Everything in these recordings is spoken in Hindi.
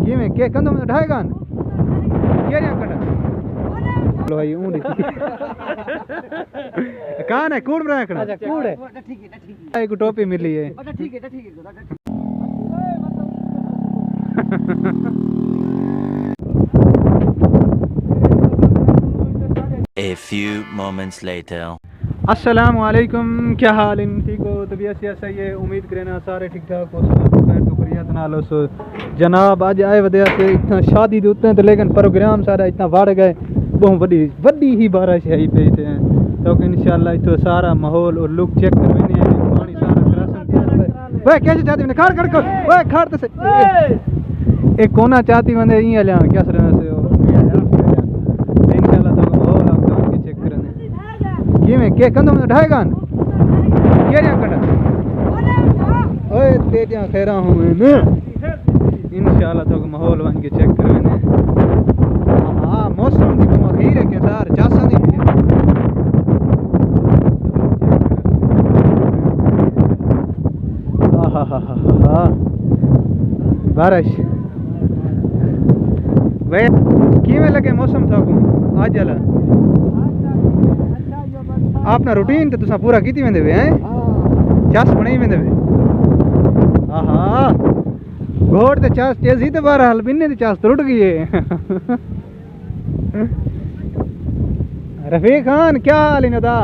किवें के कंधों में ढाएगा केरिया कटा लो भाई ऊंडी कहां है कूड़ रहा है कड़ा अच्छा कूड़ है ठीक है एक टोपी मिली है अच्छा ठीक है A few moments later. अस्सलाम वालेकुम, क्या हाल इन ठीक हो? तबीयत ऐसा ही है, उम्मीद करें सारे ठीक ठाक हो। तो करियत नालो सो जनाब आज आए वजह से इतना शादी दे उतने तो लेकिन प्रोग्राम सारा इतना बढ़ गए, बहुत बड़ी ही बारिश है पे थे तो इंशाल्लाह तो सारा माहौल और लुक चेक करवाने हैं पानी सारा करासन वे कैसे चाहती मैंने खाड़ खड़ वे खाड़ तो से एक कोना चाहती मैंने ये ले क्या सर से इंशाल्लाह तो माहौल आप के चेक करने किवें के कंधों में ढाएगा केरिया कटा ओए तेजा खैरा हूं मैं इंशाल्लाह तो माहौल वन के चेक करवाने हां मौसम की तो खीर है के सार जासा दी आहा बारिश वे किवें लगे मौसम था को आज जला आपना रूटीन तो तुसा पूरा कीती वेंदे वे हैं चास बनाई वेंदे वे आहा घोड़ ते चास तेजी ते बार हल बिन्ने ते चास टूट गई है रफीक खान क्या हाल है नदा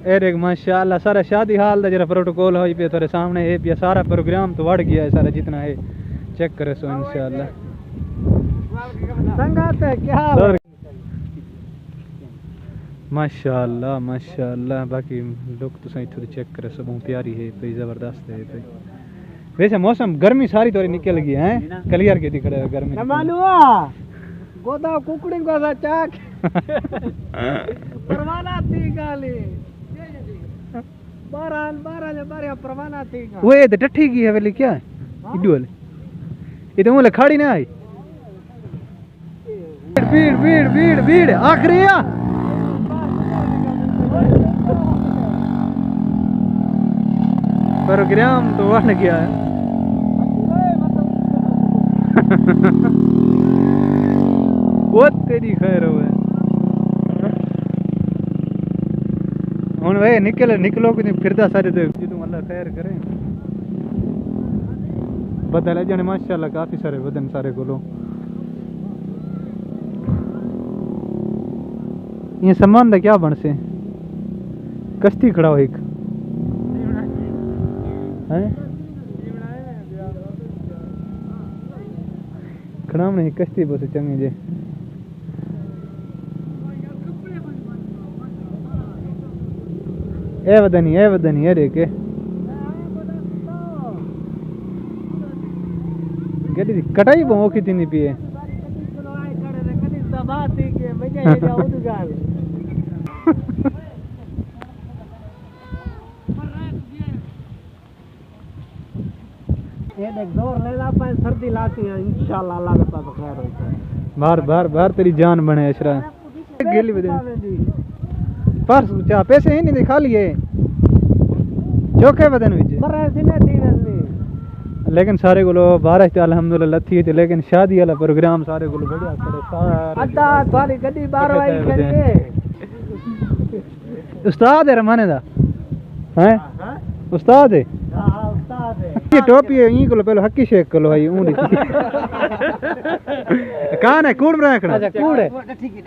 ए देख माशाल्लाह सारा शादी हाल दा जरा प्रोटोकॉल होई पे तेरे सामने है भी सारा प्रोग्राम तो बढ़ गया है सारा जितना है चेक करे सो इंशाल्लाह संगात है क्या हाल माशाल्लाह माशाल्लाह बाकी लोग तो सही थोड़ी चेक करे सब प्यारी है पे जबरदस्त है पे वैसे मौसम गर्मी सारी थोड़ी निकल गई है क्लियर के दिख रहा है गर्मी मालूआ गोदा कुकड़ी को सा चाक परवाना थी गाली 12 परवाना थी वो ये डठी की है वाली क्या इडू वाले ये तो मुले खाड़ी ना आई भीड़ आखिरी है प्रोग्राम तो बन गया है वो तेरी खैर हो हुन वे निकलो कि फिरदा सारे तो तुम अल्लाह खैर करे बदल जाने माशाल्लाह काफी सारे वदन सारे को लो ये सामान दा क्या बन से कश्ती खड़ा हो एक हैं खड़ा नहीं कश्ती बस चंगे जे ए वदनी अरे के गड्डी कटाई बहु की नहीं पिए ये देख जोर ले ला पर सर्दी लाती है इंशाल्लाह अल्लाह के पास खैर होता है बार तेरी जान बने अशरा गेली बदन पर चा पैसे ही नहीं दिखा लिए चौके बदन विच पर ऐसे नहीं थी लेकिन सारे को बारिश तो अल्हम्दुलिल्लाह थी थी लेकिन शादी वाला प्रोग्राम सारे को बढ़िया करे सारे अड्डा सारी गड्डी बारवाई करके उस्ताद है रमाने दा हैं उस्ताद है हां उस्ताद है ये टोपी है ई को पहले हक्की शेक कर लो भाई ऊंडी कहां है कूड़ रहा है अच्छा कूड़ है ठीक है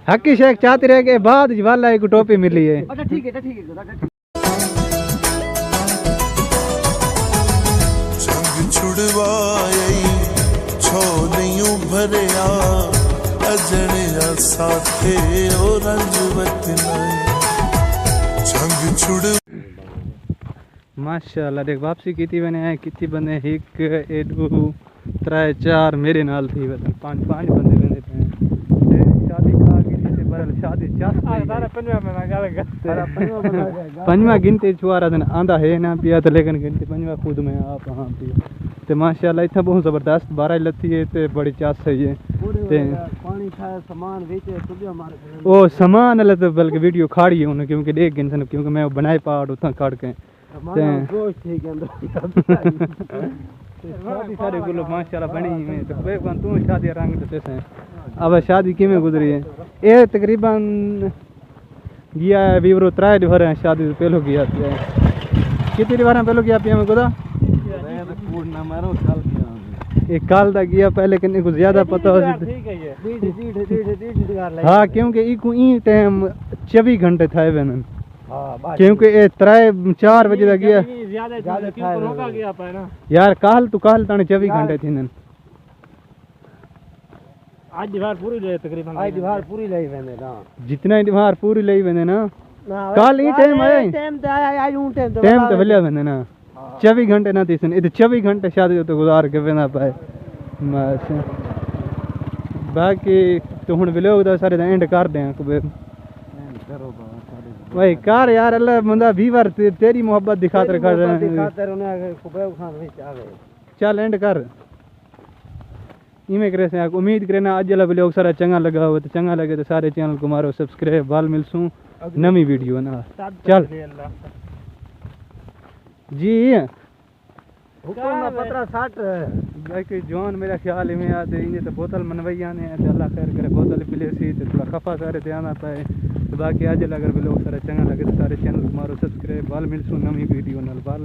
हक्की शेक चाहते रह के बाद वाला एक टोपी मिली है अच्छा ठीक है छुड़वाई छोलियों भरिया अजनिया साथे ओ रंजवत नहीं संग छुड़ माशाल्लाह देख वापसी की मैंने कितनी बंदे एक ए दो 3 4 मेरे नाल थी वतन 5 बंदे बंदे थे शादी खा के से बरल शादी चास सारा पंजवा में गाल सारा पंजवा गिनती छुआरा दिन आंदा है ना पिया तो लेकिन गिनती पंजवा खुद में आप हां पिया ते माशाल्लाह इतना बहुत जबरदस्त बारिश लती है ते बड़ी चास है ये ते पानी खाए सामान बेचे सुबह मार ओ सामान ले तो बल्कि वीडियो खाड़ी है उन्हें क्योंकि देख गिनसन क्योंकि मैं बनाए पाड़ उतना काट के गोश्त है के अंदर शादी सारे गुलो माशाल्लाह बनी में तो बेगम तू शादी रंग देते से अब शादी किमें गुजरी है ये तकरीबन गया है वीवरो 3 दिन है शादी से पहले गया है कितनी बार पहले गया पिया में गोदा ना मारो कल किया एक काल दा गया पहले किन्ने को ज्यादा पता हो ठीक है ये डीड हाँ क्योंकि इको ई टाइम 24 घंटे था वेनन हां क्योंकि ये 3-4 बजे तक गया ज्यादा क्यों रोका गया पाए ना यार काल ताने 24 घंटे थी नन आज दीवार पूरी ले तकरीबन आज दीवार पूरी ले वेंदे ना जितना दीवार पूरी लई वेंदे ना काल ई टाइम आया टाइम तो आया आज ऊं टाइम तो भलिया वेंदे ना 24 घंटे ना थी सन ये 24 घंटे शादी तो गुजार के वेना पाए बस बाकी तो हुन व्लॉग दा सारे एंड कर दे करो भाई कार यार अल्लाह बंदा 20 बार तेरी मोहब्बत दिखातर कर रहे हैं दिखातर उन्हें कुबैब खान विच आ गए चल एंड कर इमें करे से उम्मीद करना आज वाला व्लॉग सारा चंगा लगा हो तो चंगा लगे तो सारे चैनल को मारो सब्सक्राइब बाल मिलसूं नवी वीडियो ना चल जी हुकुम ना 15-60 बाकी जवान मेरा ख्याल में याद है इन्हें तो बोतल मनवाई आने हैं तो अल्लाह खैर करे बोतल पिले सी तो थोड़ा खफा सारे ध्यान आता है तो बाकी आज अगर व्लॉग सारा चंगा लगे तो सारे चैनल को मारो सब्सक्राइब बाल मिलसूं नवी वीडियो नाल बाल